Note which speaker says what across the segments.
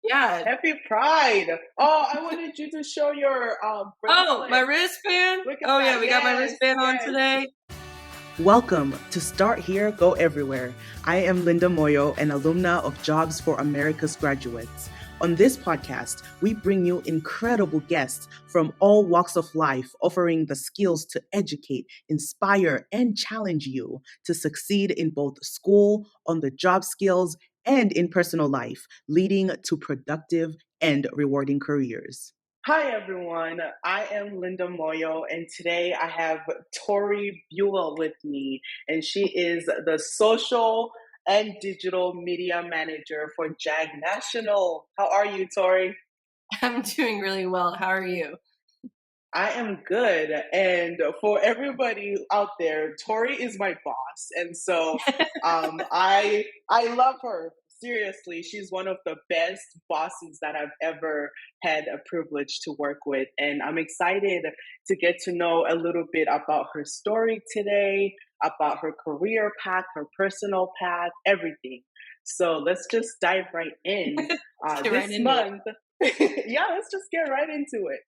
Speaker 1: Yeah.
Speaker 2: Happy Pride. Oh, I wanted you to show your
Speaker 1: Oh, my
Speaker 2: bracelet.
Speaker 1: wristband.
Speaker 2: Look at
Speaker 1: Oh yeah,
Speaker 2: that.
Speaker 1: we got my
Speaker 2: Yes,
Speaker 1: wristband on
Speaker 2: yes.
Speaker 1: today.
Speaker 3: Welcome to Start Here, Go Everywhere. I am Linda Moyo, an alumna of Jobs for America's Graduates. On this podcast, we bring you incredible guests from all walks of life, offering the skills to educate, inspire, and challenge you to succeed in both school, on the job skills, and in personal life, leading to productive and rewarding careers.
Speaker 2: Hi, everyone. I am Linda Moyo, and today I have Tori Buell with me, and she is the social and digital media manager for JAG National. How are you, Tori?
Speaker 1: I'm doing really well. How are you?
Speaker 2: I am good. And for everybody out there, Tori is my boss. And so I love her. Seriously, she's one of the best bosses that I've ever had a privilege to work with. And I'm excited to get to know a little bit about her story today, about her career path, her personal path, everything. So let's just dive right in.
Speaker 1: Get right
Speaker 2: This
Speaker 1: into
Speaker 2: month, yeah, let's just get right into it.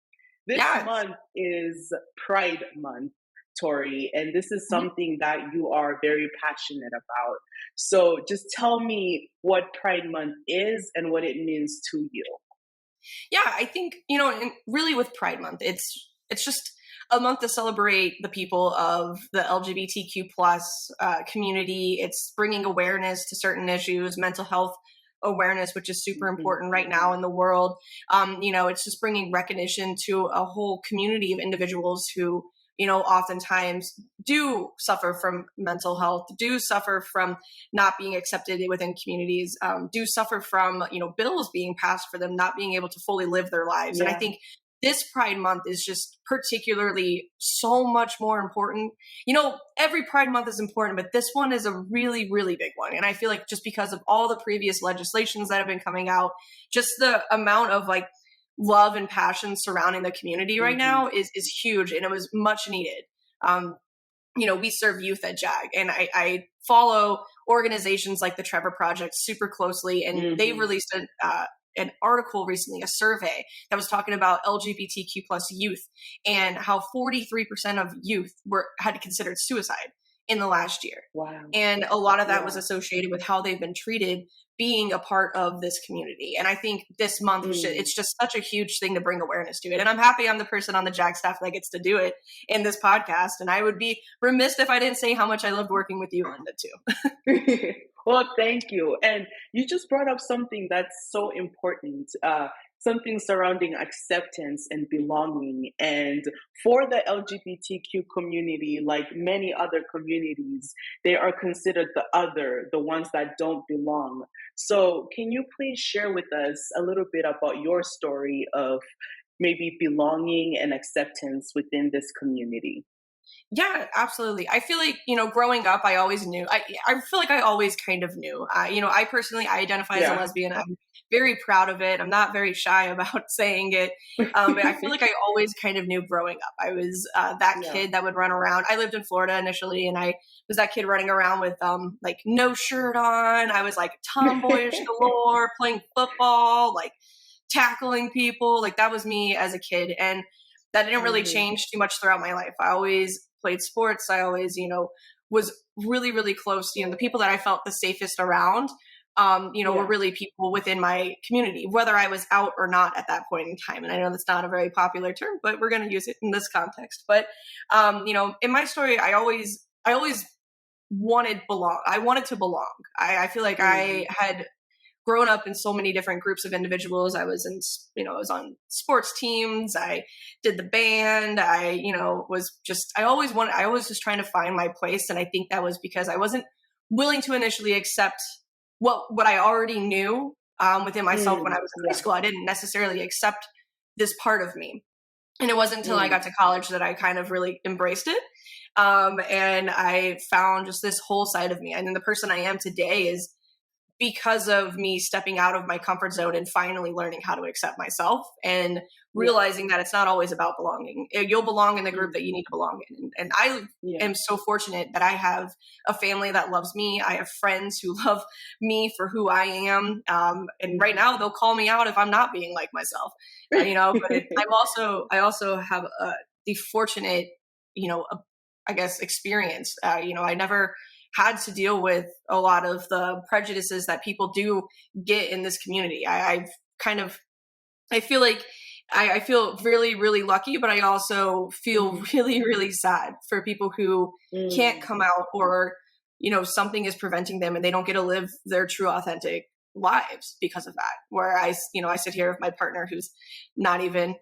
Speaker 2: This
Speaker 1: Yes.
Speaker 2: month is Pride Month, Tori, and this is
Speaker 1: Mhm.
Speaker 2: something that you are very passionate about. So just tell me what Pride Month is and what it means to you.
Speaker 1: Yeah, I think, and really with Pride Month, it's just a month to celebrate the people of the LGBTQ plus community. It's bringing awareness to certain issues, mental health awareness, which is super
Speaker 2: Mhm.
Speaker 1: important right now in the world. It's just bringing recognition to a whole community of individuals who, oftentimes do suffer from mental health, do suffer from not being accepted within communities, do suffer from, bills being passed for them, not being able to fully live their lives. And I
Speaker 2: Yeah.
Speaker 1: think this Pride Month is just particularly so much more important. Every Pride Month is important, but this one is a really, really big one. And I feel like just because of all the previous legislations that have been coming out, just the amount of like love and passion surrounding the community right
Speaker 2: Mhm.
Speaker 1: now is huge, and it was much needed. Um, we serve youth at JAG, and I follow organizations like the Trevor Project super closely, and they
Speaker 2: Mhm.
Speaker 1: released an article recently, a survey that was talking about LGBTQ plus youth and how 43% of youth had considered suicide in the last year.
Speaker 2: Wow.
Speaker 1: And a lot of that was
Speaker 2: Yeah.
Speaker 1: associated with how they've been treated being a part of this community. And I think this month,
Speaker 2: Mm.
Speaker 1: it's just such a huge thing to bring awareness to it. And I'm happy I'm the person on the JAG staff that gets to do it in this podcast. And I would be remiss if I didn't say how much I loved working with you, Linda, too.
Speaker 2: Well, thank you. And you just brought up something that's so important, something surrounding acceptance and belonging. And for the LGBTQ community, like many other communities, they are considered the other, the ones that don't belong. So, can you please share with us a little bit about your story of maybe belonging and acceptance within this community?
Speaker 1: Yeah, absolutely. I feel like, growing up, I always knew. I feel like I always kind of knew. I personally, I identify as a
Speaker 2: Yeah.
Speaker 1: lesbian. I'm very proud of it. I'm not very shy about saying it. But I feel like I always kind of knew growing up. I was that
Speaker 2: Yeah.
Speaker 1: kid that would run around. I lived in Florida initially, and I was that kid running around with like no shirt on. I was like tomboyish galore, playing football, like tackling people. Like that was me as a kid. And that didn't really
Speaker 2: Mhm.
Speaker 1: change too much throughout my life. I always played sports. I always, was really, really close. The people that I felt the safest around, were
Speaker 2: Yeah.
Speaker 1: really people within my community, whether I was out or not at that point in time. And I know that's not a very popular term, but we're going to use it in this context. But, in my story, I always I wanted to belong. I feel like I
Speaker 2: Mhm.
Speaker 1: had grown up in so many different groups of individuals. I was I was on sports teams. I did the band. I was just trying to find my place. And I think that was because I wasn't willing to initially accept what I already knew within myself when I was in high
Speaker 2: Yeah.
Speaker 1: school. I didn't necessarily accept this part of me. And it wasn't until I
Speaker 2: Mm.
Speaker 1: got to college that I kind of really embraced it. And I found just this whole side of me. And then the person I am today is because of me stepping out of my comfort zone and finally learning how to accept myself and realizing that it's not always about belonging. You'll belong in the group that you need to belong in. And I am so fortunate that I have a family that loves me. I have friends who love me for who I am. And right now they'll call me out if I'm not being like myself, but I also have the fortunate, I guess, experience. I never had to deal with a lot of the prejudices that people do get in this community. I feel like I feel really, really lucky, but I also feel really, really sad for people who can't come out, or, something is preventing them and they don't get to live their true, authentic lives because of that. Where I sit here with my partner who's not even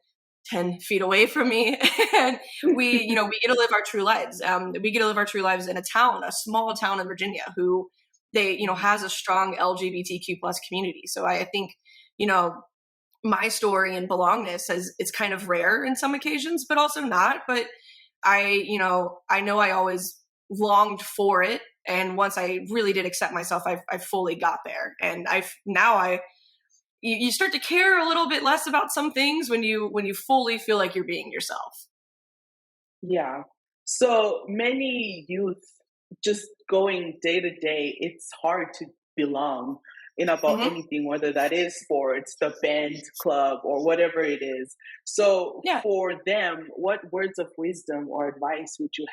Speaker 1: 10 feet away from me, and we get to live our true lives. We get to live our true lives in a small town in Virginia, who has a strong LGBTQ plus community. So I think, my story and belongingness it's kind of rare in some occasions, but also not. But I know I always longed for it. And once I really did accept myself, I fully got there. And you start to care a little bit less about some things when you fully feel like you're being yourself.
Speaker 2: Yeah. So many youth just going day to day, it's hard to belong in about anything, whether that is sports, the band club, or whatever it is. So for them, what words of wisdom or advice would you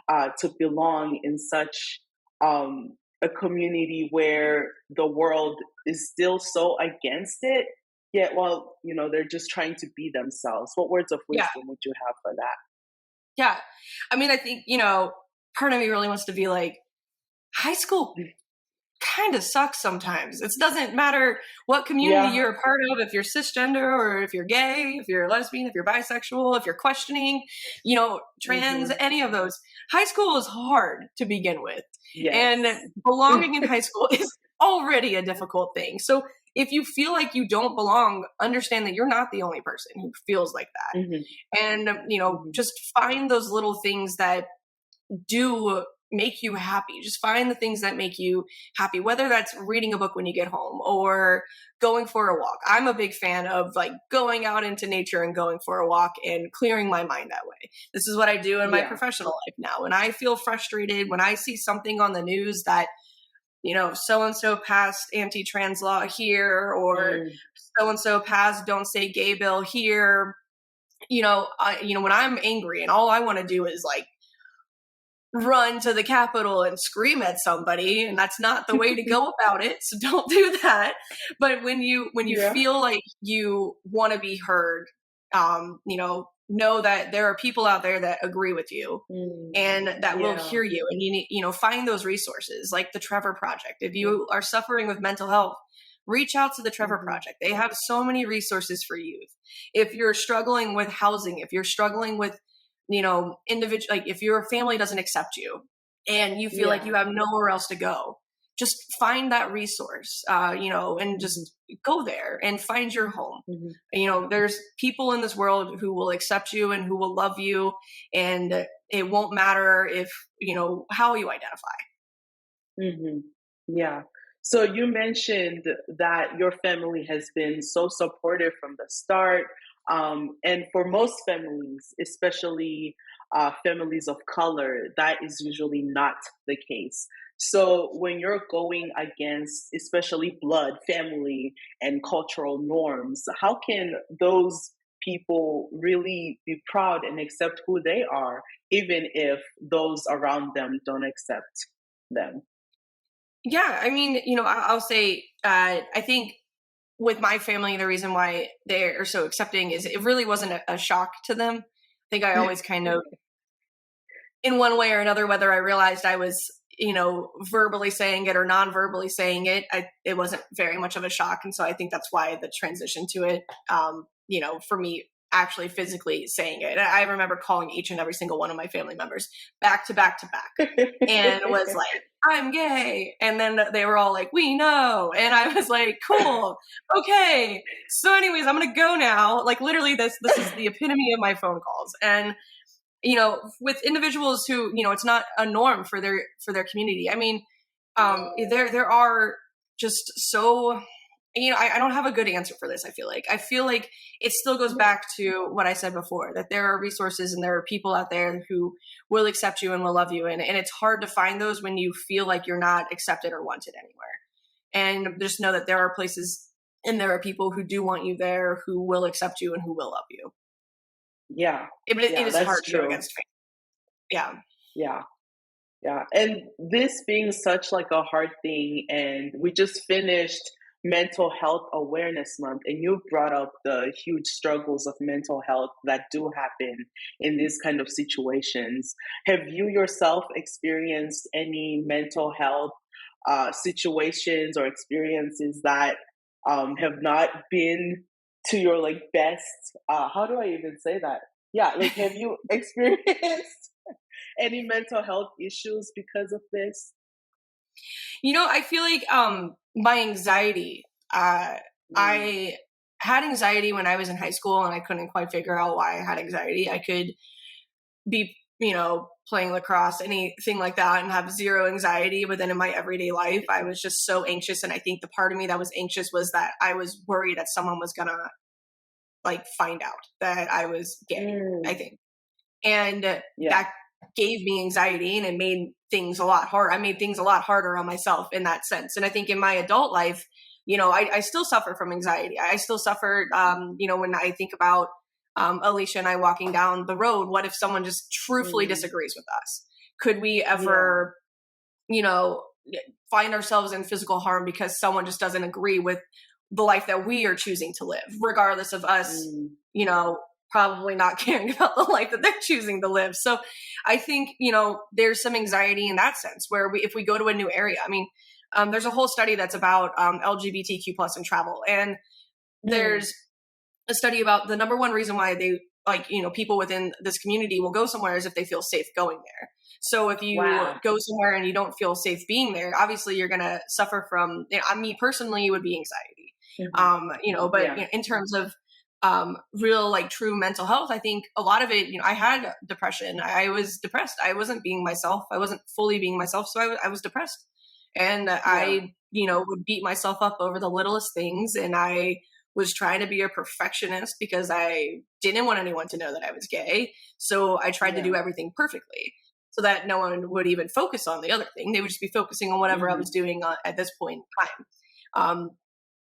Speaker 2: have to belong in such a community where the world is still so against it, yet they're just trying to be themselves? What words of wisdom would you have for that?
Speaker 1: Yeah. I mean, I think, part of me really wants to be like, high school kind of sucks sometimes. It doesn't matter what community you're a part of, if you're cisgender or if you're gay, if you're lesbian, if you're bisexual, if you're questioning, trans, any of those. High school is hard to begin with. Yes. And belonging in high school is already a difficult thing. So if you feel like you don't belong, understand that you're not the only person who feels like that. And, just find those little things that do make you happy. Just find the things that make you happy, whether that's reading a book when you get home or going for a walk. I'm a big fan of like going out into nature and going for a walk and clearing my mind that way. This is what I do in my professional life now. When I feel frustrated, when I see something on the news that, so-and-so passed anti-trans law here, or so-and-so passed don't say gay bill here, when I'm angry and all I want to do is like run to the Capitol and scream at somebody, and that's not the way to go about it. So don't do that. But when you feel like you want to be heard, know that there are people out there that agree with you and that will hear you. And you need, find those resources like the Trevor Project. If you are suffering with mental health, reach out to the Trevor Project. They have so many resources for youth. If you're struggling with housing, if you're struggling with individual, like if your family doesn't accept you and you feel like you have nowhere else to go, just find that resource, and just go there and find your home. There's people in this world who will accept you and who will love you, and it won't matter if, how you identify.
Speaker 2: Yeah. So you mentioned that your family has been so supportive from the start. And for most families, especially families of color, that is usually not the case. So when you're going against, especially blood, family, and cultural norms, how can those people really be proud and accept who they are, even if those around them don't accept them?
Speaker 1: Yeah, I mean, I'll say, I think with my family, the reason why they are so accepting is it really wasn't a shock to them. I think I always kind of, in one way or another, whether I realized I was, verbally saying it or non-verbally saying it, it wasn't very much of a shock. And so I think that's why the transition to it, for me, actually physically saying it. I remember calling each and every single one of my family members back to back to back and was like, I'm gay. And then they were all like, we know. And I was like, cool. Okay. So anyways, I'm going to go now. Like literally this is the epitome of my phone calls. And, with individuals who, it's not a norm for their community. I mean, there are just so, I don't have a good answer for this. I feel like it still goes back to what I said before, that there are resources and there are people out there who will accept you and will love you. And it's hard to find those when you feel like you're not accepted or wanted anywhere. And just know that there are places and there are people who do want you there, who will accept you and who will love you.
Speaker 2: Yeah.
Speaker 1: It is hard to
Speaker 2: true.
Speaker 1: go against fate. Yeah.
Speaker 2: Yeah. Yeah. And this being such like a hard thing, and we just finished Mental Health Awareness Month, and you brought up the huge struggles of mental health that do happen in these kind of situations. Have you yourself experienced any mental health situations or experiences that have not been to your like best? How do I even say that? Yeah, like have you experienced any mental health issues because of this?
Speaker 1: I feel like my anxiety, I had anxiety when I was in high school and I couldn't quite figure out why I had anxiety. I could be, playing lacrosse, anything like that, and have zero anxiety. But then in my everyday life, I was just so anxious. And I think the part of me that was anxious was that I was worried that someone was going to like find out that I was gay, I think. And that gave me anxiety, and it made things a lot harder. I made things a lot harder on myself in that sense. And I think in my adult life, I still suffer from anxiety. I still suffer, when I think about Alicia and I walking down the road, what if someone just truthfully disagrees with us? Could we ever, find ourselves in physical harm because someone just doesn't agree with the life that we are choosing to live, regardless of us, probably not caring about the life that they're choosing to live. So I think, there's some anxiety in that sense where if we go to a new area, there's a whole study that's about LGBTQ plus and travel. And there's a study about the number one reason why they people within this community will go somewhere is if they feel safe going there. So if you go somewhere and you don't feel safe being there, obviously you're going to suffer from, me personally, it would be anxiety. But in terms of real like true mental health, I think a lot of it, I had depression. I was depressed. I wasn't being myself. I wasn't fully being myself. So I was depressed, and I, would beat myself up over the littlest things. And I was trying to be a perfectionist because I didn't want anyone to know that I was gay. So I tried to do everything perfectly so that no one would even focus on the other thing. They would just be focusing on whatever I was doing at this point in time.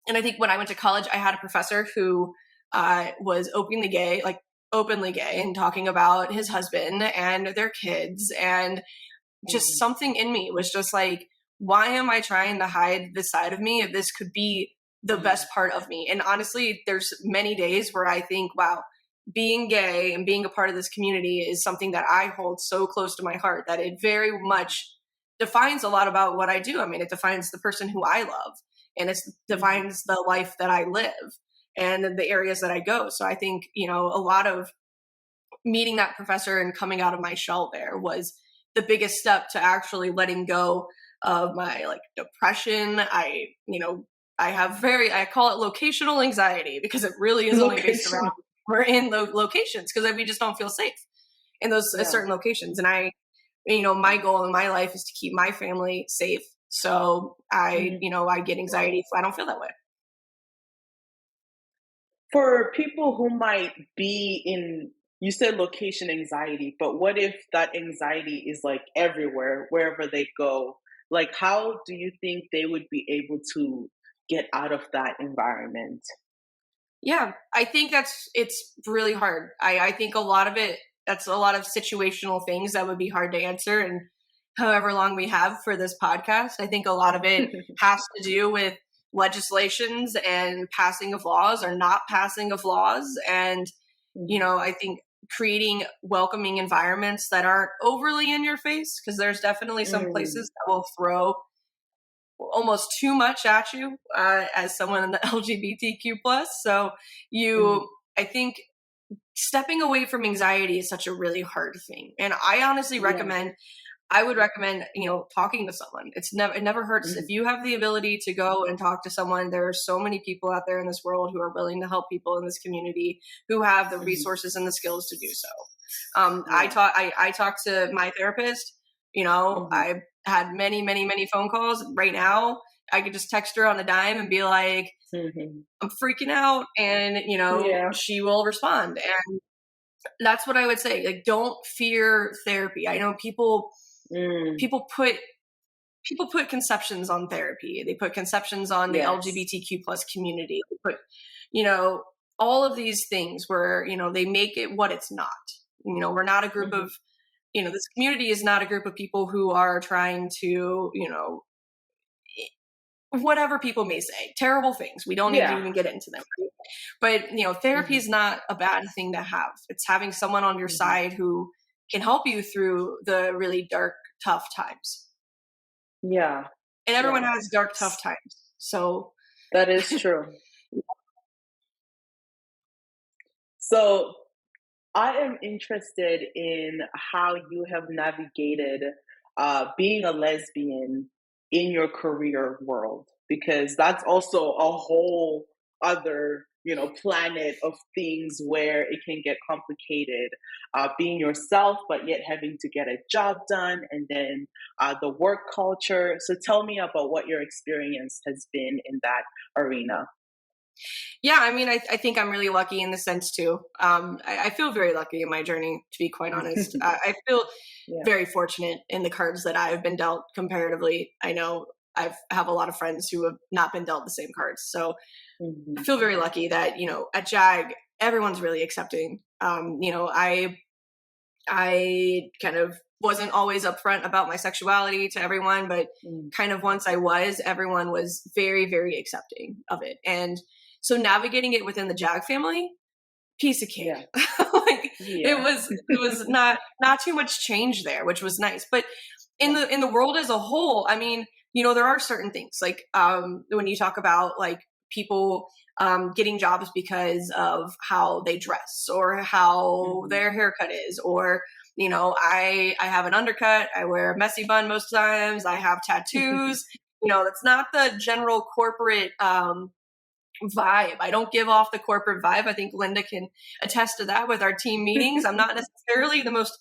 Speaker 1: And I think when I went to college, I had a professor who was openly gay, and talking about his husband and their kids. And just something in me was just like, why am I trying to hide this side of me if this could be the best part of me? And honestly, there's many days where I think, wow, being gay and being a part of this community is something that I hold so close to my heart that it very much defines a lot about what I do. It defines the person who I love, and it defines the life that I live and the areas that I go. So I think, a lot of meeting that professor and coming out of my shell there was the biggest step to actually letting go of my depression. I call it locational anxiety because it really is only based around we're in locations because we just don't feel safe in those certain locations. And my goal in my life is to keep my family safe. So I get anxiety if I don't feel that way.
Speaker 2: For people who might be in, you said location anxiety, but what if that anxiety is like everywhere, wherever they go? Like, how do you think they would be able to get out of that environment?
Speaker 1: Yeah, I think it's really hard. I think a lot of it, that's a lot of situational things that would be hard to answer. And however long we have for this podcast, I think a lot of it has to do with legislations and passing of laws or not passing of laws. And, I think creating welcoming environments that aren't overly in your face, because there's definitely some places that will throw almost too much at you as someone in the LGBTQ plus. So I think stepping away from anxiety is such a really hard thing. And I honestly I would recommend, talking to someone. It never hurts. If you have the ability to go and talk to someone, there are so many people out there in this world who are willing to help people in this community who have the resources and the skills to do so. I talk to my therapist, I've had many, many, many phone calls right now. I could just text her on a dime and be like, I'm freaking out, and she will respond. And that's what I would say. Like, don't fear therapy. I know people put conceptions on therapy. They put conceptions on the LGBTQ plus community. They put, all of these things where, they make it what it's not. We're not a group of, this community is not a group of people who are trying to, whatever people may say, terrible things. We don't need to even get into them. But, therapy is not a bad thing to have. It's having someone on your side who can help you through the really dark, tough times.
Speaker 2: Yeah.
Speaker 1: And everyone has dark, tough times. So
Speaker 2: that is true. So I am interested in how you have navigated being a lesbian in your career world, because that's also a whole other, planet of things where it can get complicated. Being yourself, but yet having to get a job done, and then the work culture. So tell me about what your experience has been in that arena.
Speaker 1: Yeah, I mean, I think I'm really lucky in the sense too. I feel very lucky in my journey, to be quite honest. I feel very fortunate in the cards that I've been dealt comparatively. I know I have a lot of friends who have not been dealt the same cards. So I feel very lucky that, at JAG, everyone's really accepting. I kind of wasn't always upfront about my sexuality to everyone, but kind of once I was, everyone was very, very accepting of it. And so navigating it within the JAG family, piece of cake. It was not too much change there, which was nice. But in the world as a whole, I mean, there are certain things like when you talk about like people getting jobs because of how they dress or how their haircut is, or I have an undercut, I wear a messy bun most times, I have tattoos. That's not the general corporate vibe. I don't give off the corporate vibe. I think Linda can attest to that with our team meetings. I'm not necessarily the most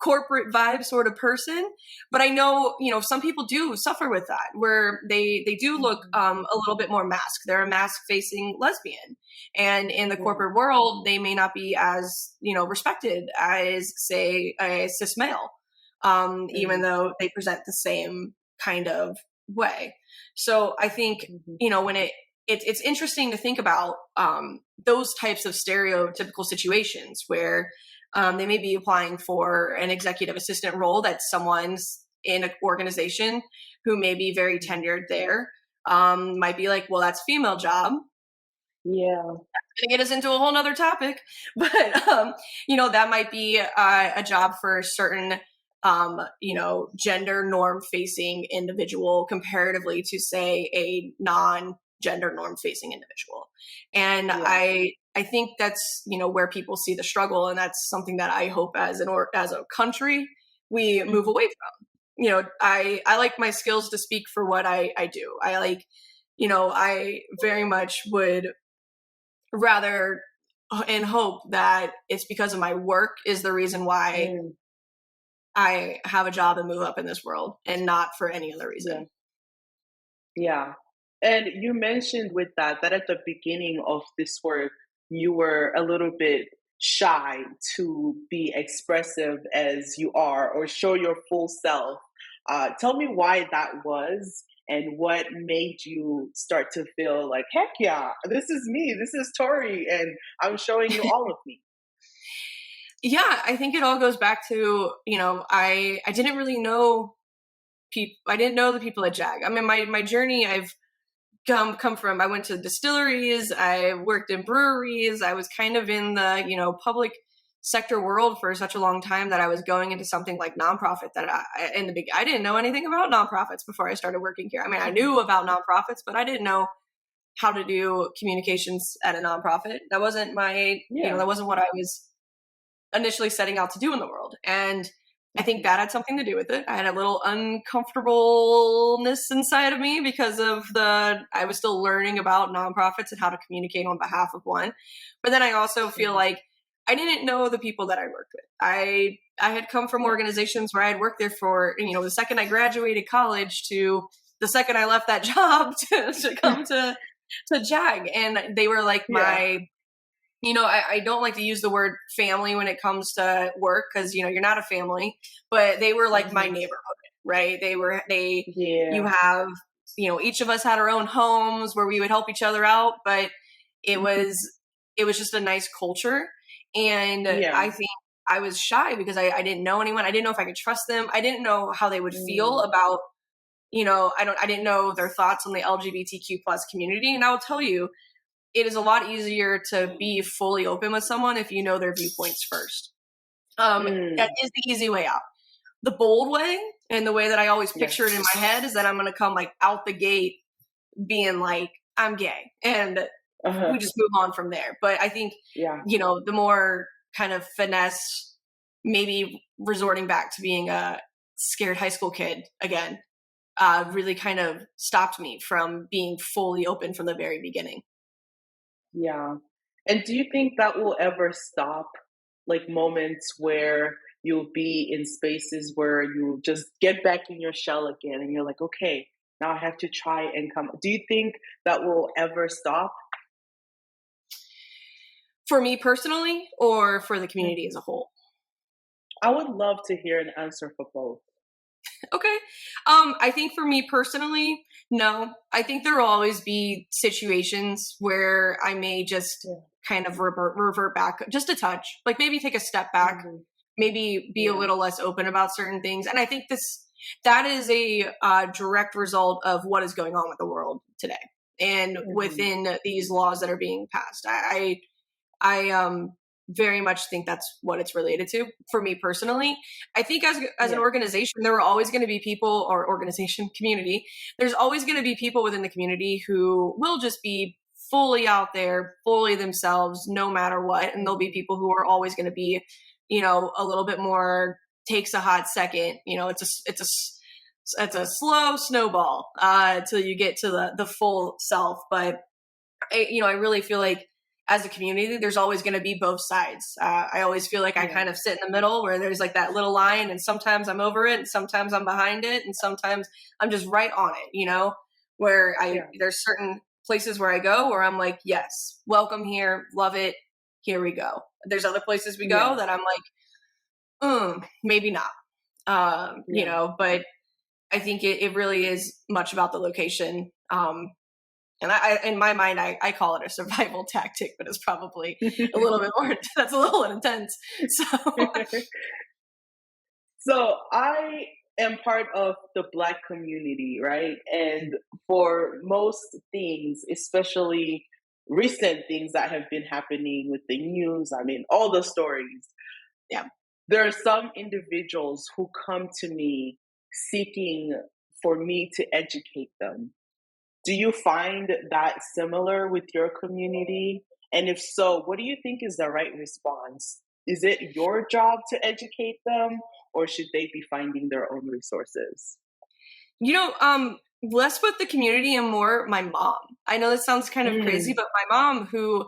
Speaker 1: corporate vibe sort of person, but I know, some people do suffer with that, where they do look a little bit more masked. They're a mask facing lesbian. And in the corporate world, they may not be as, respected as, say, a cis male, even though they present the same kind of way. So I think, when it's interesting to think about those types of stereotypical situations where they may be applying for an executive assistant role that someone's in an organization who may be very tenured there might be like, well, that's a female job. Yeah. That's going to get us into a whole nother topic. But, that might be a job for a certain, gender norm facing individual comparatively to, say, a non-gender norm facing individual. And I think that's, where people see the struggle. And that's something that I hope as a country, we move away from. I like my skills to speak for what I do. I like, I very much would rather and hope that it's because of my work is the reason why I have a job and move up in this world, and not for any other reason.
Speaker 2: Yeah. And you mentioned with that at the beginning of this work, you were a little bit shy to be expressive as you are or show your full self. Tell me why that was, and what made you start to feel like, heck yeah, this is me, this is Tori, and I'm showing you all of me.
Speaker 1: Yeah, I think it all goes back to, I didn't really know people. I didn't know the people at JAG. I mean, my journey, I've come from, I went to distilleries, I worked in breweries, I was kind of in the, public sector world for such a long time that I was going into something like nonprofit that I didn't know anything about nonprofits before I started working here. I mean, I knew about nonprofits, but I didn't know how to do communications at a nonprofit. That wasn't that wasn't what I was initially setting out to do in the world. And I think that had something to do with it. I had a little uncomfortableness inside of me because of I was still learning about nonprofits and how to communicate on behalf of one. But then I also feel like I didn't know the people that I worked with. I had come from organizations where I had worked there for, the second I graduated college to the second I left that job to come to JAG. And they were like my, I don't like to use the word family when it comes to work because, you're not a family, but they were like my neighborhood, right? You have, each of us had our own homes where we would help each other out, but it was just a nice culture. And I think I was shy because I didn't know anyone. I didn't know if I could trust them. I didn't know how they would feel about, I didn't know their thoughts on the LGBTQ plus community. And I will tell you, it is a lot easier to be fully open with someone if you know their viewpoints first. That is the easy way out. The bold way, and the way that I always picture it in my head, is that I'm going to come like out the gate being like, I'm gay. And we just move on from there. But I think, the more kind of finesse, maybe resorting back to being a scared high school kid again, really kind of stopped me from being fully open from the very beginning.
Speaker 2: Yeah. And do you think that will ever stop, like moments where you'll be in spaces where you just get back in your shell again and you're like, okay, now I have to try and come. Do you think that will ever stop?
Speaker 1: For me personally, or for the community as a whole?
Speaker 2: I would love to hear an answer for both.
Speaker 1: Okay. I think for me personally, no. I think there will always be situations where I may just kind of revert back just a touch, like maybe take a step back, maybe be a little less open about certain things. And I think that is a direct result of what is going on with the world today and within these laws that are being passed. I very much think that's what it's related to. For me personally, I think as an organization, there are always going to be people, or organization community, there's always going to be people within the community who will just be fully out there, fully themselves, no matter what. And there'll be people who are always going to be, a little bit more, takes a hot second. It's a slow snowball till you get to the full self. But I really feel like as a community, there's always going to be both sides. I always feel like I kind of sit in the middle where there's like that little line, and sometimes I'm over it, and sometimes I'm behind it, and sometimes I'm just right on it, where there's certain places where I go where I'm like, yes, welcome here, love it, here we go. There's other places we go that I'm like, maybe not, but I think it really is much about the location. And in my mind, I call it a survival tactic, but it's probably a little bit more, that's a little intense.
Speaker 2: So I am part of the Black community, right? And for most things, especially recent things that have been happening with the news, all the stories, there are some individuals who come to me seeking for me to educate them. Do you find that similar with your community? And if so, what do you think is the right response? Is it your job to educate them, or should they be finding their own resources?
Speaker 1: Less with the community and more my mom. I know this sounds kind of crazy, but my mom, who,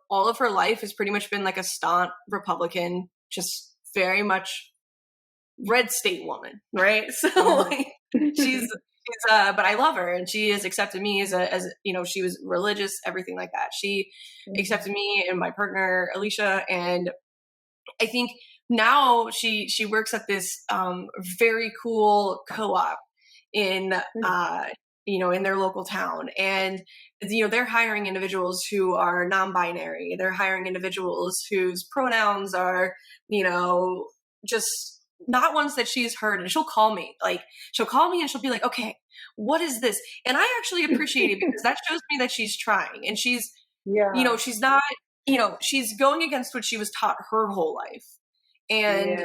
Speaker 1: all of her life has pretty much been like a staunch Republican, just very much red state woman, right? So she's but I love her, and she has accepted me as she was religious, everything like that. She accepted me and my partner Alicia, and I think now she works at this very cool co-op in in their local town, and they're hiring individuals who are non-binary. They're hiring individuals whose pronouns are just not ones that she's heard. And she'll call me and she'll be like, okay, what is this? And I actually appreciate it because that shows me that she's trying, and she's she's not she's going against what she was taught her whole life, and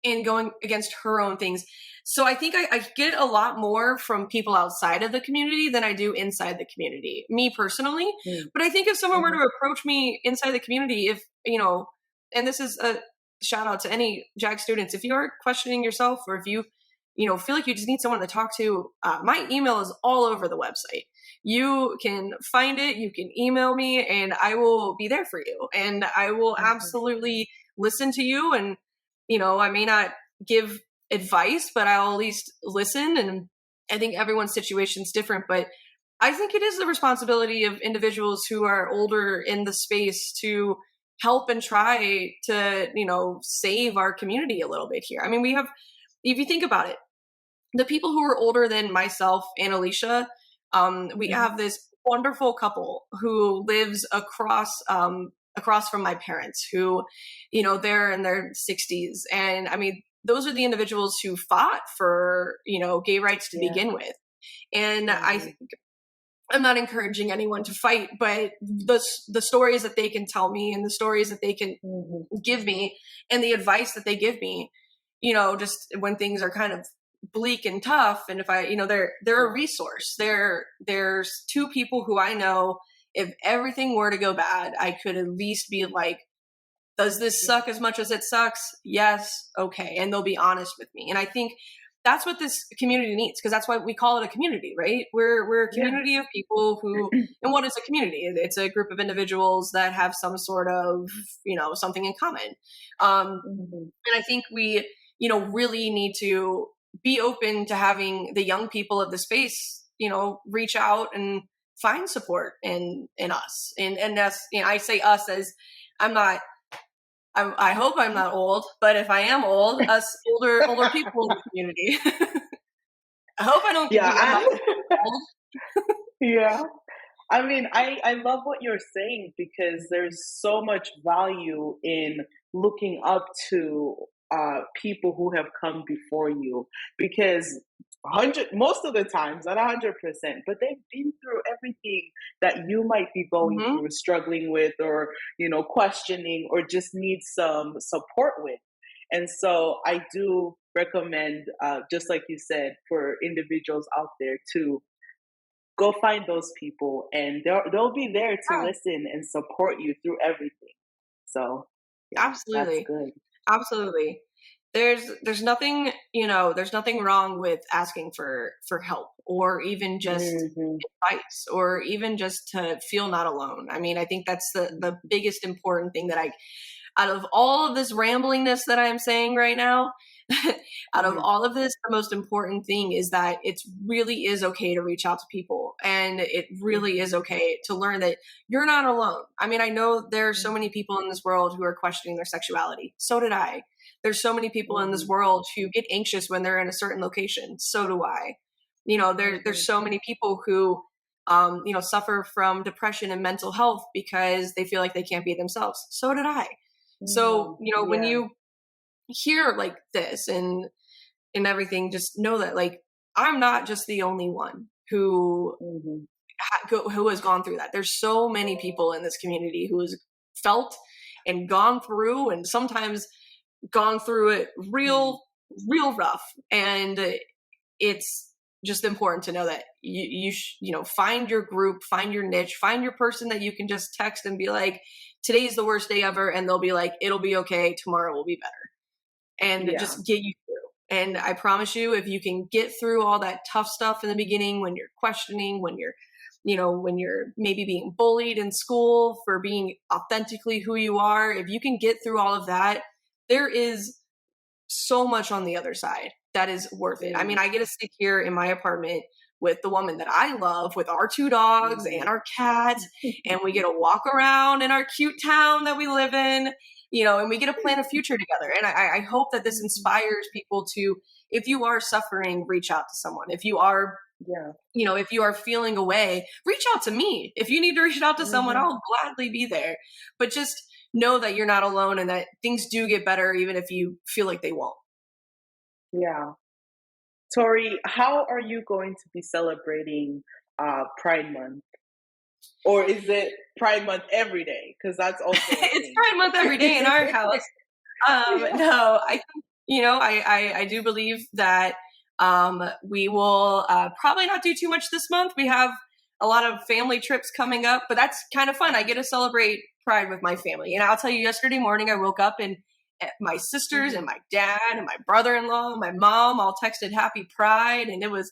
Speaker 1: and going against her own things. So I think I get a lot more from people outside of the community than I do inside the community, me personally. But I think if someone were to approach me inside the community, if and this is a shout out to any JAG students, if you are questioning yourself, or if you feel like you just need someone to talk to, my email is all over the website. You can find it, you can email me, and I will be there for you, and I will absolutely listen to you. And I may not give advice, but I'll at least listen. And I think everyone's situation is different, but I think it is the responsibility of individuals who are older in the space to help and try to, save our community a little bit here. I mean, if you think about it, the people who are older than myself and Alicia, we have this wonderful couple who lives across from my parents who, they're in their 60s. And I mean, those are the individuals who fought for, gay rights to begin with. And I think I'm not encouraging anyone to fight, but the stories that they can tell me and the stories that they can give me and the advice that they give me, just when things are kind of bleak and tough. And if I, they're a resource. There's two people who I know, if everything were to go bad, I could at least be like, does this suck as much as it sucks? Yes. Okay. And they'll be honest with me. And I think that's what this community needs, because that's why we call it a community, right? We're a community of people who, and what is a community? It's a group of individuals that have some sort of, something in common. And I think we, really need to be open to having the young people of the space, reach out and find support in us. And that's, I say us as I hope I'm not old, but if I am old, us older people in the community. I hope I don't get old.
Speaker 2: Yeah. I mean, I love what you're saying, because there's so much value in looking up to people who have come before you, because most of the times, not 100%, but they've been through everything that you might be going through, struggling with, or questioning, or just need some support with. And so I do recommend, just like you said, for individuals out there to go find those people, and they'll be there to listen and support you through everything. So
Speaker 1: absolutely,
Speaker 2: that's good.
Speaker 1: Absolutely. There's nothing, there's nothing wrong with asking for help, or even just advice, or even just to feel not alone. I mean, I think that's the biggest important thing that out of all of this ramblingness that I'm saying right now, out of all of this, the most important thing is that it really is okay to reach out to people. And it really is okay to learn that you're not alone. I mean, I know there are so many people in this world who are questioning their sexuality. So did I. There's so many people in this world who get anxious when they're in a certain location. So do I. There's so many people who, suffer from depression and mental health because they feel like they can't be themselves. So did I. So, when you hear like this and everything, just know that like, I'm not just the only one who has gone through that. There's so many people in this community who has felt and gone through, and sometimes gone through it real rough. And it's just important to know that you find your group, find your niche, find your person that you can just text and be like, today's the worst day ever. And they'll be like, it'll be okay. Tomorrow will be better. And just get you through. And I promise you, if you can get through all that tough stuff in the beginning, when you're questioning, when you're maybe being bullied in school for being authentically who you are, if you can get through all of that, there is so much on the other side that is worth it. I mean, I get to sit here in my apartment with the woman that I love, with our 2 dogs and our cat, and we get to walk around in our cute town that we live in, and we get to plan a future together. And I hope that this inspires people to, if you are suffering, reach out to someone. If you are, if you are feeling away, reach out to me. If you need to reach out to someone, I'll gladly be there. But just know that you're not alone, and that things do get better, even if you feel like they won't.
Speaker 2: Yeah. Tori, how are you going to be celebrating Pride Month? Or is it Pride Month every day? Because that's also
Speaker 1: it's Pride Month every day in our house. No, I think, I do believe that we will probably not do too much this month. We have a lot of family trips coming up, but that's kind of fun. I get to celebrate Pride with my family. And I'll tell you, yesterday morning I woke up and my sisters and my dad and my brother-in-law and my mom all texted Happy Pride, and it was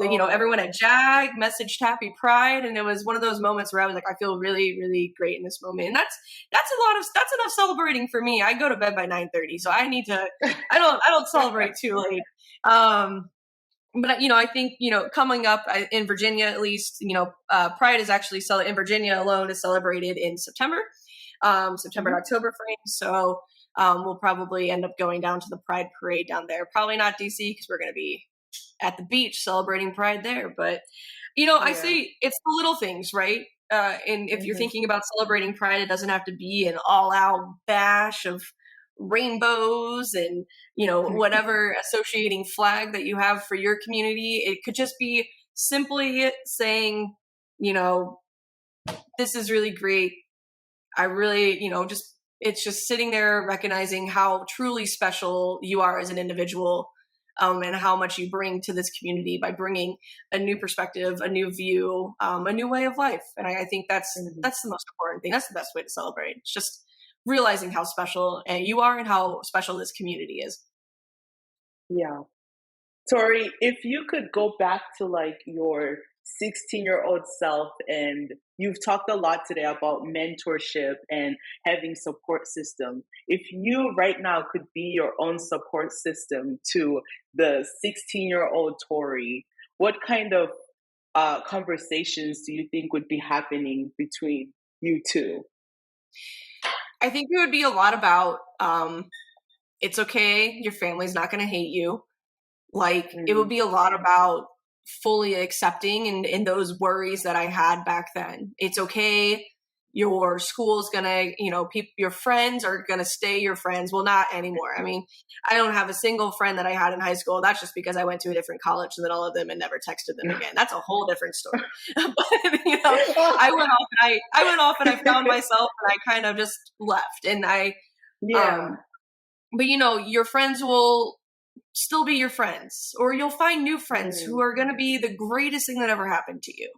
Speaker 1: Everyone at JAG messaged Happy Pride, and it was one of those moments where I was like, I feel really, really great in this moment, and that's enough celebrating for me. I go to bed by 9:30, so I need to. I don't celebrate too late. But I think coming up in Virginia, at least, Pride is actually in Virginia alone is celebrated in September, October frame. So we'll probably end up going down to the Pride parade down there. Probably not DC because we're going to be at the beach celebrating Pride there. But I say it's the little things, right? And if you're thinking about celebrating Pride, it doesn't have to be an all-out bash of rainbows and whatever associating flag that you have for your community. It could just be simply saying, this is really great. I really, it's just sitting there recognizing how truly special you are as an individual, and how much you bring to this community by bringing a new perspective, a new view, a new way of life. And I think that's the most important thing. That's the best way to celebrate. It's just realizing how special you are and how special this community is.
Speaker 2: Yeah. Tori, if you could go back to like your 16-year-old self, and you've talked a lot today about mentorship and having support system. If you right now could be your own support system to the 16-year-old Tori, what kind of conversations do you think would be happening between you two?
Speaker 1: I think it would be a lot about, it's okay, your family's not going to hate you. Like, it would be a lot about fully accepting and those worries that I had back then. It's okay, your school's going to, your friends are going to stay your friends. Well, not anymore. I mean, I don't have a single friend that I had in high school. That's just because I went to a different college and then all of them and never texted them again. That's a whole different story. But, I went off and I found myself and I kind of just left. And but your friends will still be your friends, or you'll find new friends who are going to be the greatest thing that ever happened to you.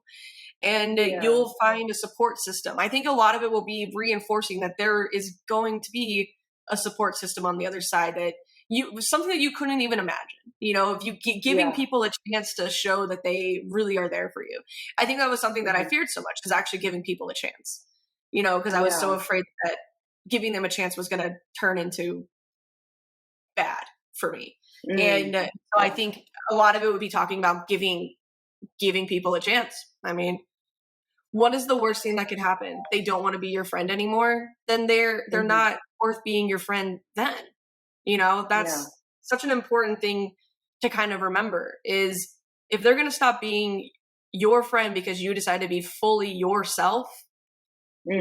Speaker 1: And you'll find a support system. I think a lot of it will be reinforcing that there is going to be a support system on the other side, that something that you couldn't even imagine. If you giving people a chance to show that they really are there for you. I think that was something that I feared so much, is actually giving people a chance. Because I was so afraid that giving them a chance was going to turn into bad for me. And so I think a lot of it would be talking about giving people a chance. I mean, what is the worst thing that could happen? They don't want to be your friend anymore. Then they're not worth being your friend then. That's such an important thing to kind of remember, is if they're going to stop being your friend because you decide to be fully yourself,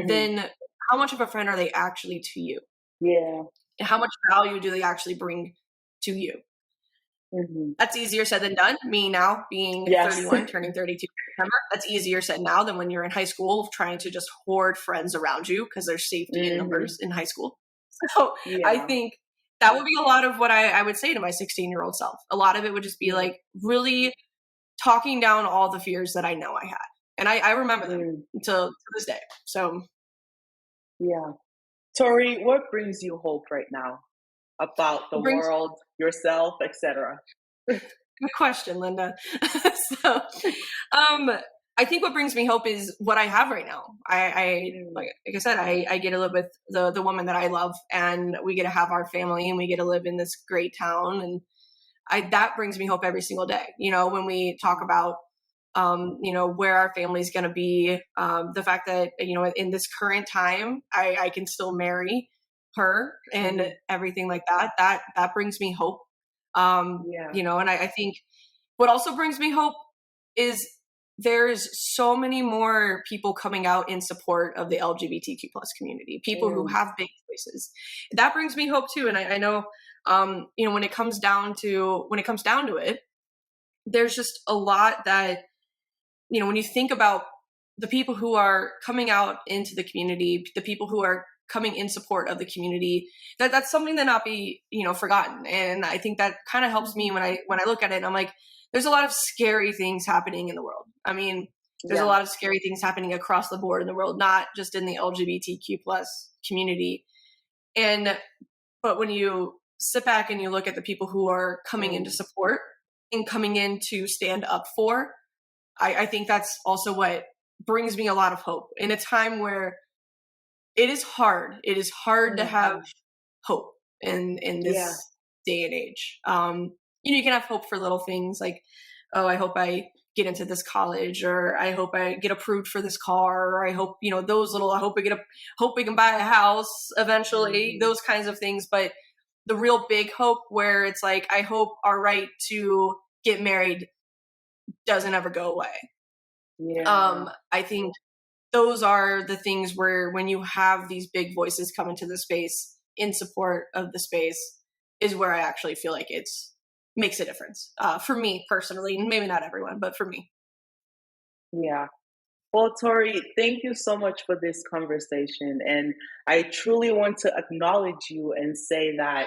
Speaker 1: then how much of a friend are they actually to you?
Speaker 2: Yeah.
Speaker 1: And how much value do they actually bring to you? That's easier said than done. Me now being 31, turning 32 in September, that's easier said now than when you're in high school trying to just hoard friends around you, because there's safety in numbers in high school. So I think that would be a lot of what I would say to my 16-year-old self. A lot of it would just be like really talking down all the fears that I know I had. And I remember them to this day. So.
Speaker 2: Yeah. Tori, what brings you hope right now about the world, yourself, etc.?
Speaker 1: Good question, Linda. So, I think what brings me hope is what I have right now. Like I said, I get to live with the woman that I love, and we get to have our family, and we get to live in this great town, and that brings me hope every single day. When we talk about where our family's going to be, the fact that in this current time, I can still marry her and everything like that brings me hope. And I think what also brings me hope is there's so many more people coming out in support of the LGBTQ plus community, people who have big voices. That brings me hope too. And I know, when it comes down to it, there's just a lot that, when you think about the people who are coming out into the community, the people who are coming in support of the community, that's something to not be, forgotten. And I think that kind of helps me when I look at it, and I'm like, there's a lot of scary things happening in the world. I mean, there's a lot of scary things happening across the board in the world, not just in the LGBTQ plus community. But when you sit back and you look at the people who are coming into support, coming in to stand up for. I think that's also what brings me a lot of hope in a time where it is hard. It is hard to have hope in this day and age. You can have hope for little things like, oh, I hope I get into this college, or I hope I get approved for this car, or I hope, those little, I hope we can buy a house eventually, those kinds of things. But the real big hope where it's like, I hope our right to get married doesn't ever go away. I think those are the things where when you have these big voices come into the space in support of the space is where I actually feel like makes a difference for me personally. Maybe not everyone, but for me.
Speaker 2: Yeah. Well, Tori, thank you so much for this conversation. And I truly want to acknowledge you and say that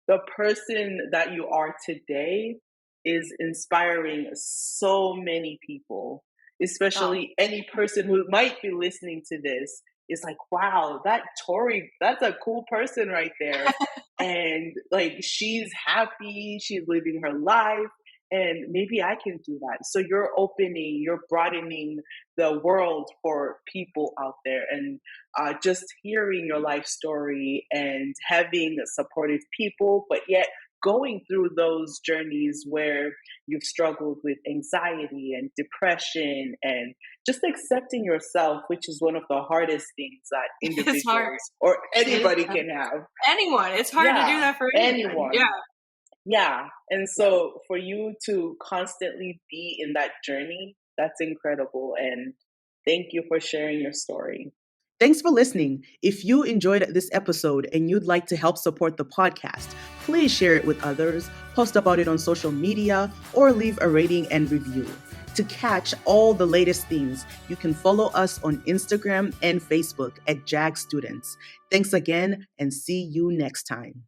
Speaker 2: the person that you are today is inspiring so many people, especially any person who might be listening to this is like, wow, that Tori, that's a cool person right there. And like, she's happy, she's living her life, and maybe I can do that. So you're broadening the world for people out there. And just hearing your life story and having supportive people, but yet going through those journeys where you've struggled with anxiety and depression and just accepting yourself, which is one of the hardest things that individuals or anybody can have.
Speaker 1: Anyone. It's hard to do that for anyone.
Speaker 2: Yeah. And so for you to constantly be in that journey, that's incredible. And thank you for sharing your story.
Speaker 3: Thanks for listening. If you enjoyed this episode and you'd like to help support the podcast, please share it with others, post about it on social media, or leave a rating and review. To catch all the latest things, you can follow us on Instagram and Facebook at JAG Students. Thanks again, and see you next time.